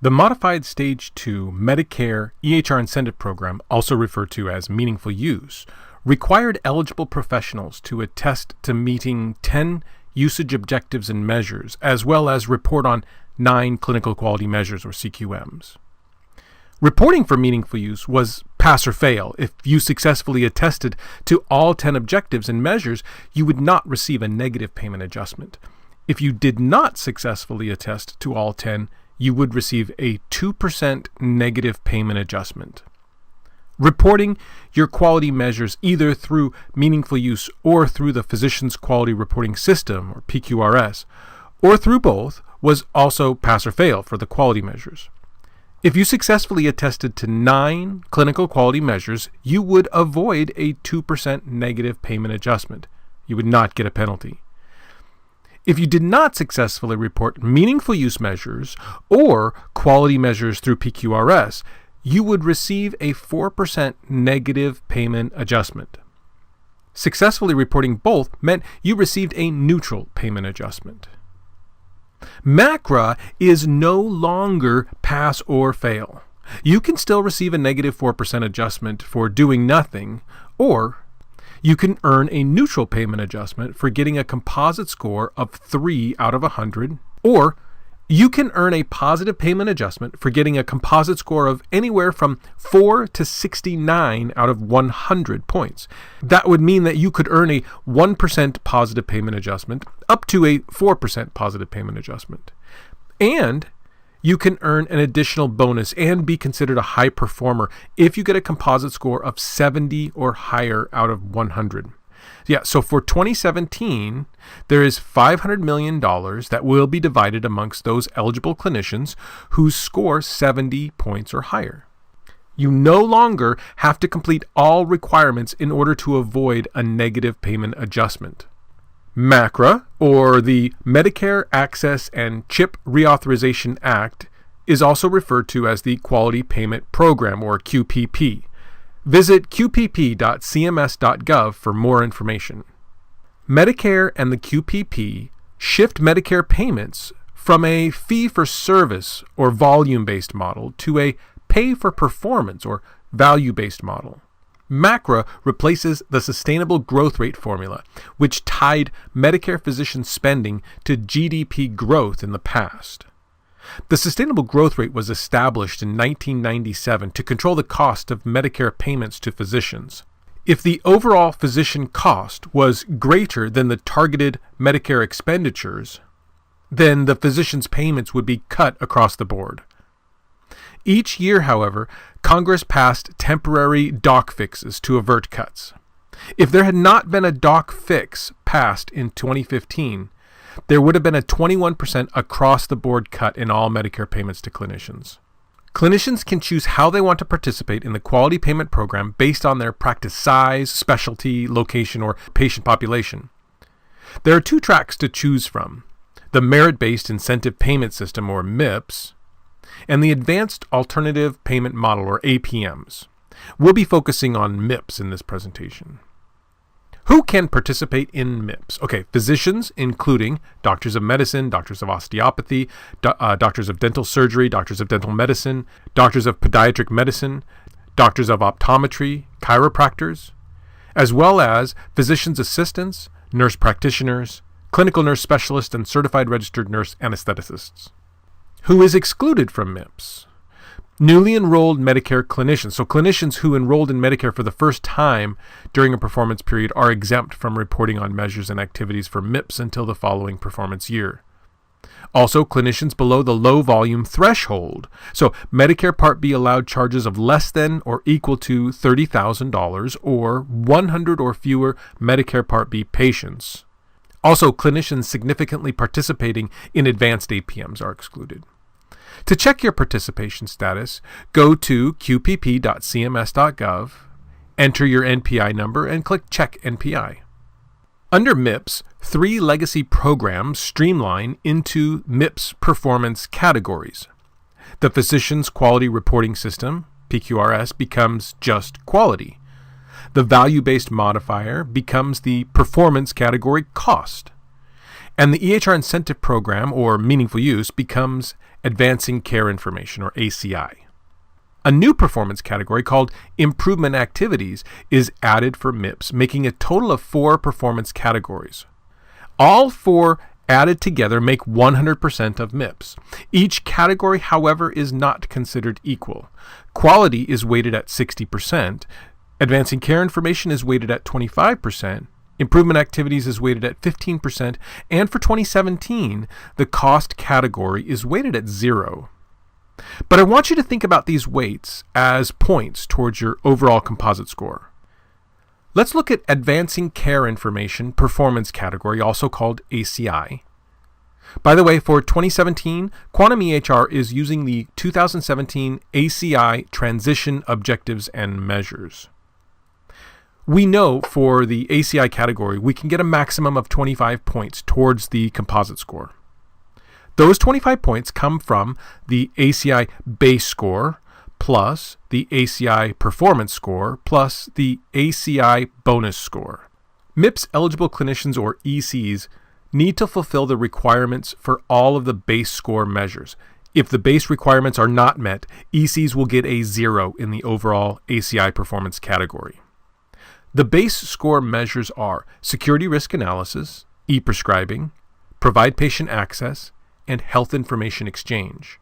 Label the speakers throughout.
Speaker 1: The Modified Stage 2 Medicare EHR Incentive Program, also referred to as Meaningful Use, required eligible professionals to attest to meeting 10 usage objectives and measures, as well as report on 9 clinical quality measures, or CQMs. Reporting for meaningful use was pass or fail. If you successfully attested to all 10 objectives and measures, you would not receive a negative payment adjustment. If you did not successfully attest to all 10, you would receive a 2% negative payment adjustment. Reporting your quality measures either through meaningful use or through the Physician's Quality Reporting System, or PQRS, or through both, was also pass or fail for the quality measures. If you successfully attested to 9 clinical quality measures, you would avoid a 2% negative payment adjustment. You would not get a penalty. If you did not successfully report meaningful use measures or quality measures through PQRS, you would receive a 4% negative payment adjustment. Successfully reporting both meant you received a neutral payment adjustment. Macra is no longer pass or fail. You can still receive a negative 4% adjustment for doing nothing, or you can earn a neutral payment adjustment for getting a composite score of 3 out of 100, or you can earn a positive payment adjustment for getting a composite score of anywhere from 4 to 69 out of 100 points. That would mean that you could earn a 1% positive payment adjustment up to a 4% positive payment adjustment. And you can earn an additional bonus and be considered a high performer if you get a composite score of 70 or higher out of 100. So for 2017, there is $500 million that will be divided amongst those eligible clinicians who score 70 points or higher. You no longer have to complete all requirements in order to avoid a negative payment adjustment. Macra, or the Medicare Access and CHIP Reauthorization Act, is also referred to as the Quality Payment Program, or QPP. Visit qpp.cms.gov for more information. Medicare and the QPP shift Medicare payments from a fee-for-service or volume-based model to a pay-for-performance or value-based model. Macra replaces the Sustainable Growth Rate formula, which tied Medicare physician spending to GDP growth in the past. The Sustainable Growth Rate was established in 1997 to control the cost of Medicare payments to physicians. If the overall physician cost was greater than the targeted Medicare expenditures, then the physician's payments would be cut across the board. Each year, however, Congress passed temporary doc fixes to avert cuts. If there had not been a doc fix passed in 2015, there would have been a 21% across-the-board cut in all Medicare payments to clinicians. Clinicians can choose how they want to participate in the Quality Payment Program based on their practice size, specialty, location, or patient population. There are 2 tracks to choose from: the Merit-Based Incentive Payment System, or MIPS, and the Advanced Alternative Payment Model, or APMs. We'll be focusing on MIPS in this presentation. Who can participate in MIPS? Physicians, including doctors of medicine, doctors of osteopathy, doctors of dental surgery, doctors of dental medicine, doctors of pediatric medicine, doctors of optometry, chiropractors, as well as physician's assistants, nurse practitioners, clinical nurse specialists, and certified registered nurse anestheticists. Who is excluded from MIPS? Newly enrolled Medicare clinicians. So clinicians who enrolled in Medicare for the first time during a performance period are exempt from reporting on measures and activities for MIPS until the following performance year. Also, clinicians below the low volume threshold. So Medicare Part B allowed charges of less than or equal to $30,000 or 100 or fewer Medicare Part B patients. Also, clinicians significantly participating in advanced APMs are excluded. To check your participation status, go to qpp.cms.gov, enter your NPI number, and click Check NPI. Under MIPS, 3 legacy programs streamline into MIPS performance categories. The Physician's Quality Reporting System, PQRS, becomes just quality. The value-based modifier becomes the performance category cost. And the EHR incentive program, or meaningful use, becomes advancing care information, or ACI. A new performance category called improvement activities is added for MIPS, making a total of 4 performance categories. All 4 added together make 100% of MIPS. Each category, however, is not considered equal. Quality is weighted at 60%, advancing care information is weighted at 25%, improvement activities is weighted at 15%, and for 2017, the cost category is weighted at 0. But I want you to think about these weights as points towards your overall composite score. Let's look at Advancing Care Information Performance category, also called ACI. By the way, for 2017, Quantum EHR is using the 2017 ACI Transition Objectives and Measures. We know for the ACI category, we can get a maximum of 25 points towards the composite score. Those 25 points come from the ACI base score plus the ACI performance score plus the ACI bonus score. MIPS eligible clinicians, or ECs, need to fulfill the requirements for all of the base score measures. If the base requirements are not met, ECs will get a 0 in the overall ACI performance category. The base score measures are security risk analysis, e-prescribing, provide patient access, and health information exchange.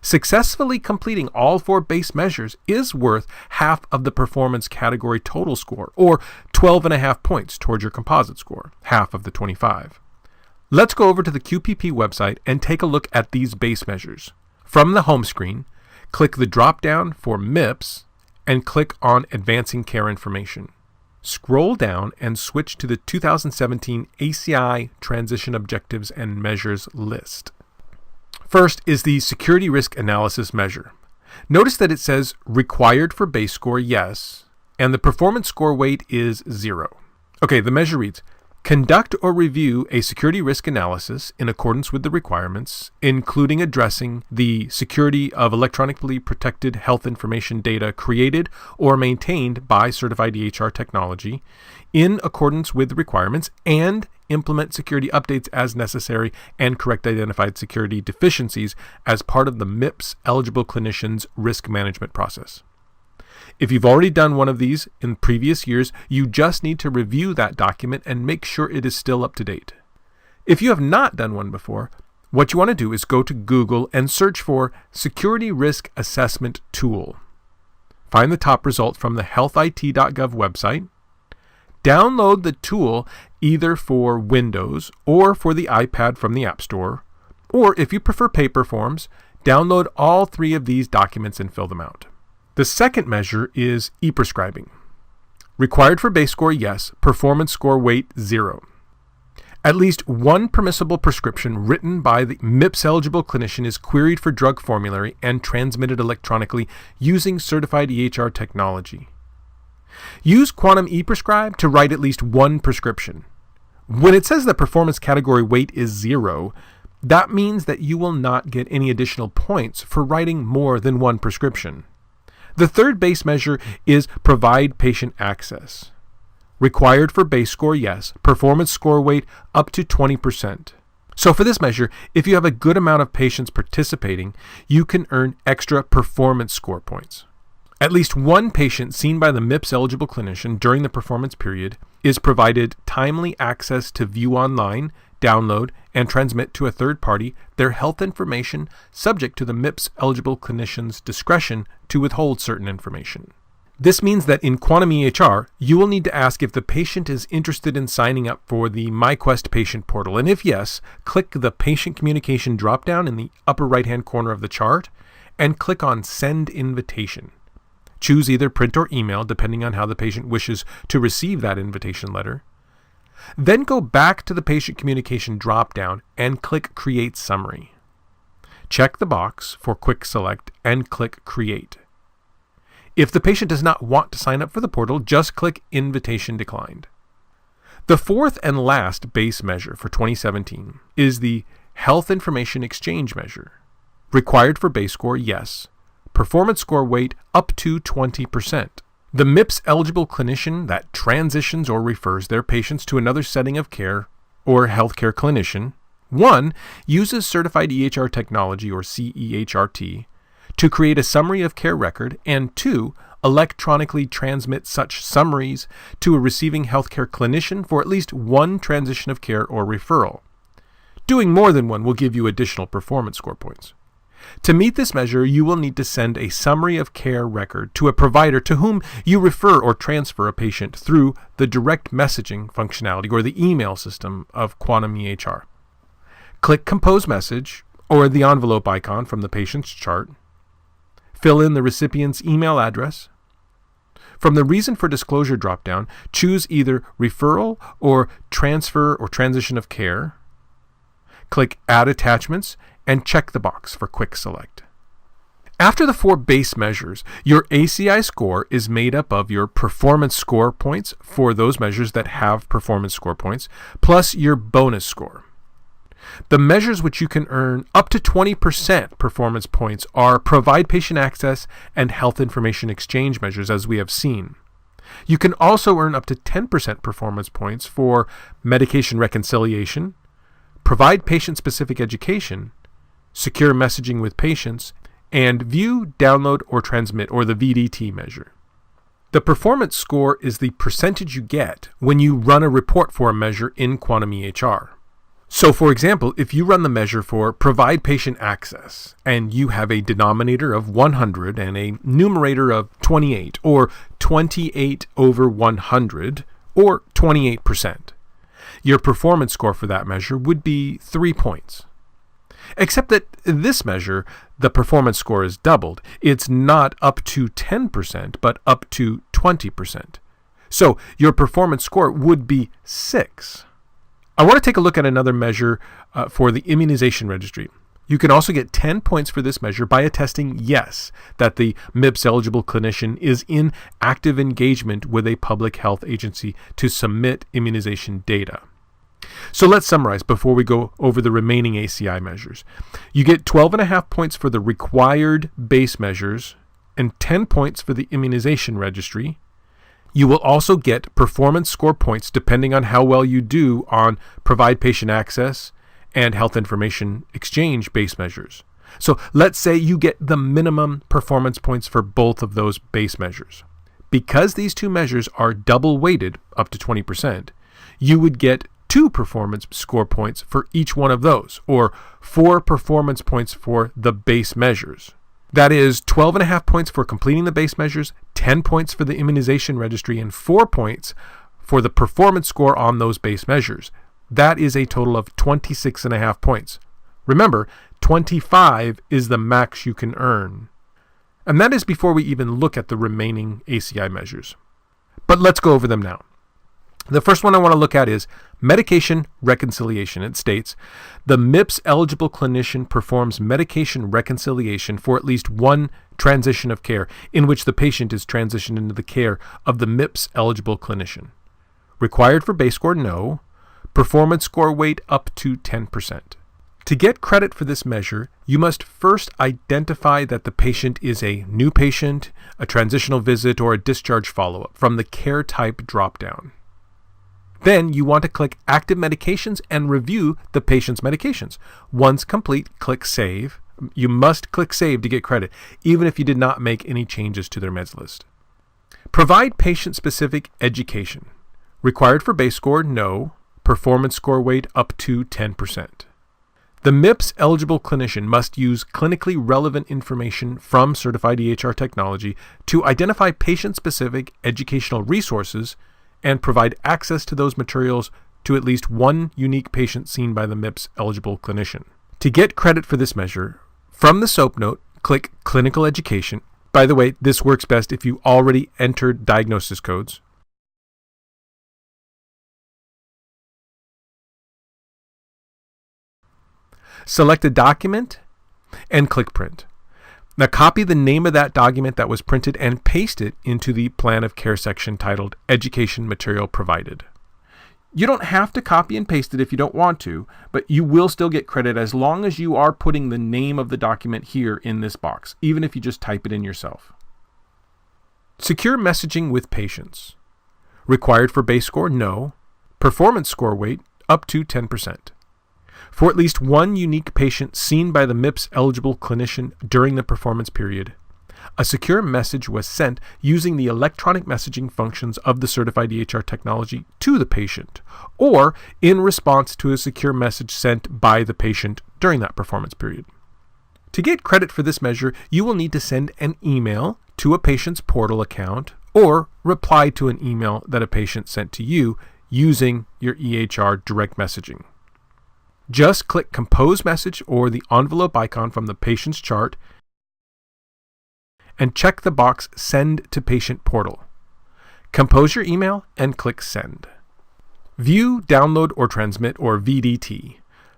Speaker 1: Successfully completing all 4 base measures is worth half of the performance category total score, or 12.5 points towards your composite score, half of the 25. Let's go over to the QPP website and take a look at these base measures. From the home screen, click the drop-down for MIPS and click on Advancing Care Information. Scroll down and switch to the 2017 ACI Transition Objectives and Measures list. First is the Security Risk Analysis measure. Notice that it says required for base score, yes, and the performance score weight is 0. Okay, the measure reads, conduct or review a security risk analysis in accordance with the requirements, including addressing the security of electronically protected health information data created or maintained by certified EHR technology in accordance with the requirements, and implement security updates as necessary and correct identified security deficiencies as part of the MIPS eligible clinician's risk management process. If you've already done one of these in previous years, you just need to review that document and make sure it is still up to date. If you have not done one before, what you want to do is go to Google and search for Security Risk Assessment Tool. Find the top result from the healthit.gov website. Download the tool either for Windows or for the iPad from the App Store, or if you prefer paper forms, download all 3 of these documents and fill them out. The second measure is e-prescribing. Required for base score, yes. Performance score weight, 0. At least one permissible prescription written by the MIPS eligible clinician is queried for drug formulary and transmitted electronically using certified EHR technology. Use Quantum ePrescribe to write at least one prescription. When it says that performance category weight is 0, that means that you will not get any additional points for writing more than one prescription. The third base measure is provide patient access. Required for base score, yes. Performance score weight up to 20%. So for this measure, if you have a good amount of patients participating, you can earn extra performance score points. At least one patient seen by the MIPS eligible clinician during the performance period is provided timely access to view online, download, and transmit to a third party their health information, subject to the MIPS eligible clinician's discretion to withhold certain information. This means that in Quantum EHR, you will need to ask if the patient is interested in signing up for the MyQuest patient portal, and if yes, click the patient communication dropdown in the upper right-hand corner of the chart and click on Send Invitation. Choose either print or email, depending on how the patient wishes to receive that invitation letter. Then go back to the patient communication dropdown and click Create Summary. Check the box for Quick Select and click Create. If the patient does not want to sign up for the portal, just click Invitation Declined. The fourth and last base measure for 2017 is the Health Information Exchange measure. Required for base score, yes. Performance score weight up to 20%. The MIPS eligible clinician that transitions or refers their patients to another setting of care or healthcare clinician, 1, uses certified EHR technology, or CEHRT, to create a summary of care record, and 2, electronically transmit such summaries to a receiving healthcare clinician for at least one transition of care or referral. Doing more than one will give you additional performance score points. To meet this measure, you will need to send a summary of care record to a provider to whom you refer or transfer a patient through the direct messaging functionality or the email system of Quanum EHR. Click Compose Message or the envelope icon from the patient's chart. Fill in the recipient's email address. From the Reason for Disclosure dropdown, choose either Referral or Transfer or Transition of Care. Click Add Attachments and check the box for Quick Select. After the 4 base measures, your ACI score is made up of your performance score points for those measures that have performance score points, plus your bonus score. The measures which you can earn up to 20% performance points are Provide Patient Access and Health Information Exchange measures, as we have seen. You can also earn up to 10% performance points for Medication Reconciliation, Provide Patient-Specific Education, Secure Messaging with Patients, and View, Download, or Transmit, or the VDT measure. The performance score is the percentage you get when you run a report for a measure in Quantum EHR. So, for example, if you run the measure for Provide Patient Access, and you have a denominator of 100 and a numerator of 28, or 28 over 100, or 28%, your performance score for that measure would be 3 points. Except that this measure, the performance score is doubled. It's not up to 10%, but up to 20%. So your performance score would be 6. I want to take a look at another measure for the immunization registry. You can also get 10 points for this measure by attesting yes, that the MIPS eligible clinician is in active engagement with a public health agency to submit immunization data. So let's summarize before we go over the remaining ACI measures. You get 12.5 points for the required base measures and 10 points for the immunization registry. You will also get performance score points depending on how well you do on Provide Patient Access and Health Information Exchange base measures. So let's say you get the minimum performance points for both of those base measures. Because these two measures are double weighted up to 20%, you would get 2 performance score points for each one of those, or 4 performance points for the base measures. That is 12.5 points for completing the base measures, 10 points for the immunization registry, and 4 points for the performance score on those base measures. That is a total of 26.5 points. Remember, 25 is the max you can earn. And that is before we even look at the remaining ACI measures. But let's go over them now. The first one I want to look at is medication reconciliation. It states, the MIPS eligible clinician performs medication reconciliation for at least one transition of care in which the patient is transitioned into the care of the MIPS eligible clinician. Required for base score, no. Performance score weight up to 10%. To get credit for this measure, you must first identify that the patient is a new patient, a transitional visit, or a discharge follow-up from the care type dropdown. Then you want to click Active Medications and review the patient's medications. Once complete, click Save. You must click Save to get credit, even if you did not make any changes to their meds list. Provide patient-specific education. Required for base score, no. Performance score weight up to 10%. The MIPS eligible clinician must use clinically relevant information from certified EHR technology to identify patient-specific educational resources and provide access to those materials to at least one unique patient seen by the MIPS eligible clinician. To get credit for this measure, from the SOAP note, click Clinical Education. By the way, this works best if you already entered diagnosis codes. Select a document and click Print. Now copy the name of that document that was printed and paste it into the Plan of Care section titled Education Material Provided. You don't have to copy and paste it if you don't want to, but you will still get credit as long as you are putting the name of the document here in this box, even if you just type it in yourself. Secure messaging with patients. Required for base score, no. Performance score weight up to 10%. For at least one unique patient seen by the MIPS eligible clinician during the performance period, a secure message was sent using the electronic messaging functions of the certified EHR technology to the patient, or in response to a secure message sent by the patient during that performance period. To get credit for this measure, you will need to send an email to a patient's portal account or reply to an email that a patient sent to you using your EHR direct messaging. Just click Compose Message or the envelope icon from the patient's chart and check the box Send to Patient Portal. Compose your email and click Send. View, Download, or Transmit, or VDT.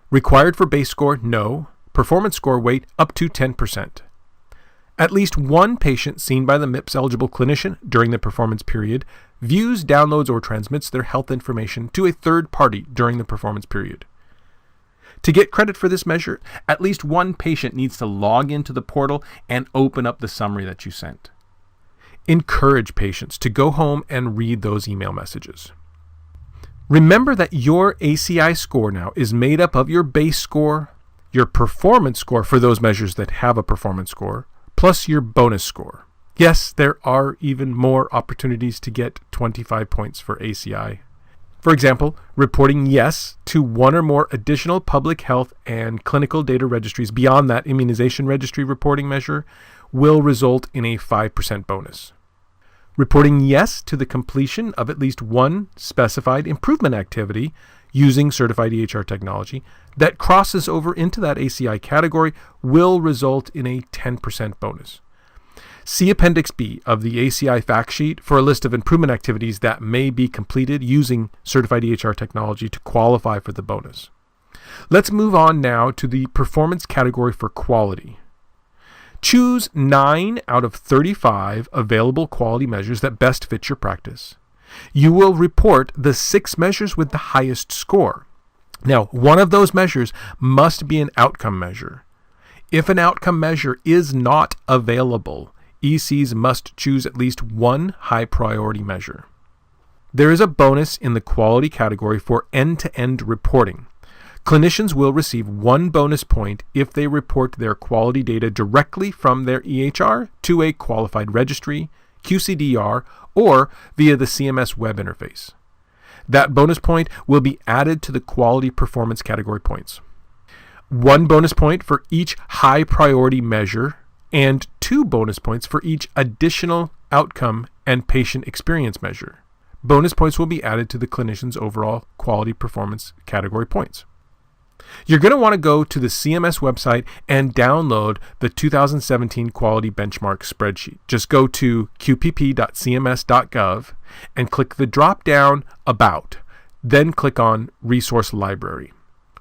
Speaker 1: Required for base score, no. Performance score weight, up to 10%. At least one patient seen by the MIPS eligible clinician during the performance period views, downloads, or transmits their health information to a third party during the performance period. To get credit for this measure, at least one patient needs to log into the portal and open up the summary that you sent. Encourage patients to go home and read those email messages. Remember that your ACI score now is made up of your base score, your performance score for those measures that have a performance score, plus your bonus score. Yes, there are even more opportunities to get 25 points for ACI. For example, reporting yes to one or more additional public health and clinical data registries beyond that immunization registry reporting measure will result in a 5% bonus. Reporting yes to the completion of at least one specified improvement activity using certified EHR technology that crosses over into that ACI category will result in a 10% bonus. See Appendix B of the ACI fact sheet for a list of improvement activities that may be completed using certified EHR technology to qualify for the bonus. Let's move on now to the performance category for quality. Choose 9 out of 35 available quality measures that best fit your practice. You will report the 6 measures with the highest score. Now, one of those measures must be an outcome measure. If an outcome measure is not available, ECs must choose at least one high priority measure. There is a bonus in the quality category for end-to-end reporting. Clinicians will receive 1 bonus point if they report their quality data directly from their EHR to a qualified registry, QCDR, or via the CMS web interface. That bonus point will be added to the quality performance category points. 1 bonus point for each high priority measure and 2 bonus points for each additional outcome and patient experience measure. Bonus points will be added to the clinician's overall quality performance category points. You're going to want to go to the CMS website and download the 2017 Quality Benchmark spreadsheet. Just go to qpp.cms.gov and click the drop-down About, then click on Resource Library.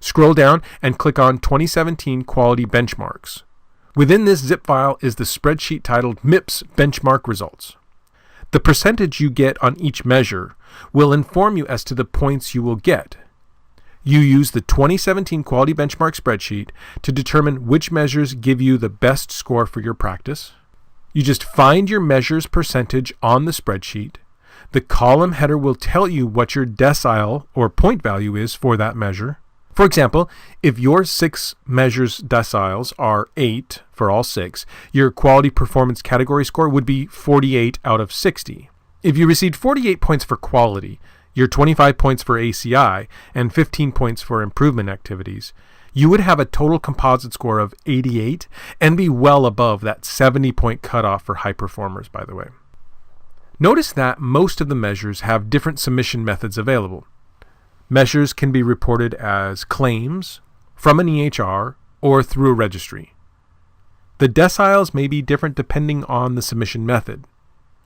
Speaker 1: Scroll down and click on 2017 Quality Benchmarks. Within this zip file is the spreadsheet titled MIPS Benchmark Results. The percentage you get on each measure will inform you as to the points you will get. You use the 2017 Quality Benchmark spreadsheet to determine which measures give you the best score for your practice. You just find your measures percentage on the spreadsheet. The column header will tell you what your decile or point value is for that measure. For example, if your 6 measures deciles are 8 for all 6, your quality performance category score would be 48 out of 60. If you received 48 points for quality, your 25 points for ACI, and 15 points for improvement activities, you would have a total composite score of 88 and be well above that 70-point cutoff for high performers, by the way. Notice that most of the measures have different submission methods available. Measures can be reported as claims, from an EHR, or through a registry. The deciles may be different depending on the submission method.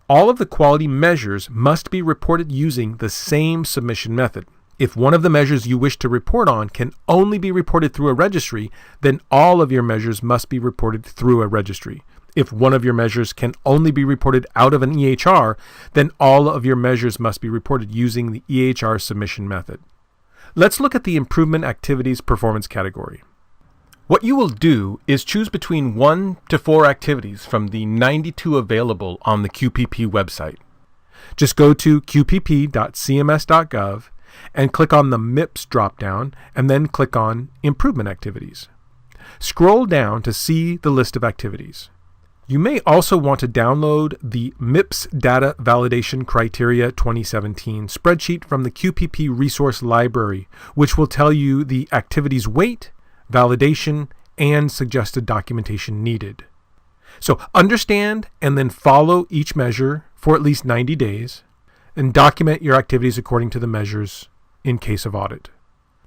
Speaker 1: All of the quality measures must be reported using the same submission method. If one of the measures you wish to report on can only be reported through a registry, then all of your measures must be reported through a registry. If one of your measures can only be reported out of an EHR, then all of your measures must be reported using the EHR submission method. Let's look at the improvement activities performance category. What you will do is choose between 1 to 4 activities from the 92 available on the QPP website. Just go to qpp.cms.gov and click on the MIPS dropdown, and then click on Improvement Activities. Scroll down to see the list of activities. You may also want to download the MIPS Data Validation Criteria 2017 spreadsheet from the QPP Resource Library, which will tell you the activities weight, validation, and suggested documentation needed. So understand and then follow each measure for at least 90 days, and document your activities according to the measures in case of audit.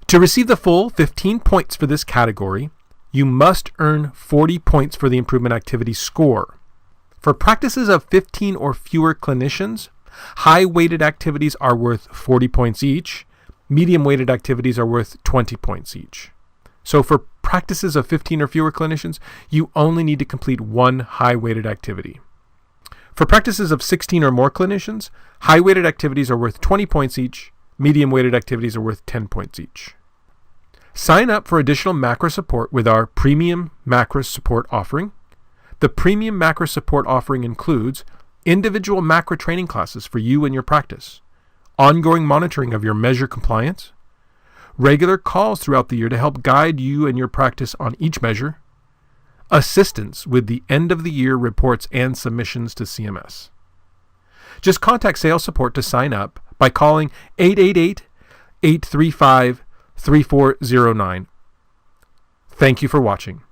Speaker 1: To receive the full 15 points for this category, you must earn 40 points for the improvement activity score. For practices of 15 or fewer clinicians, high-weighted activities are worth 40 points each. Medium-weighted activities are worth 20 points each. So for practices of 15 or fewer clinicians, you only need to complete one high-weighted activity. For practices of 16 or more clinicians, high-weighted activities are worth 20 points each. Medium-weighted activities are worth 10 points each. Sign up for additional Macra support with our Premium Macra Support offering. The Premium Macra Support offering includes individual Macra training classes for you and your practice, ongoing monitoring of your measure compliance, regular calls throughout the year to help guide you and your practice on each measure, assistance with the end-of-the-year reports and submissions to CMS. Just contact sales support to sign up by calling 888-835-3409. Thank you for watching.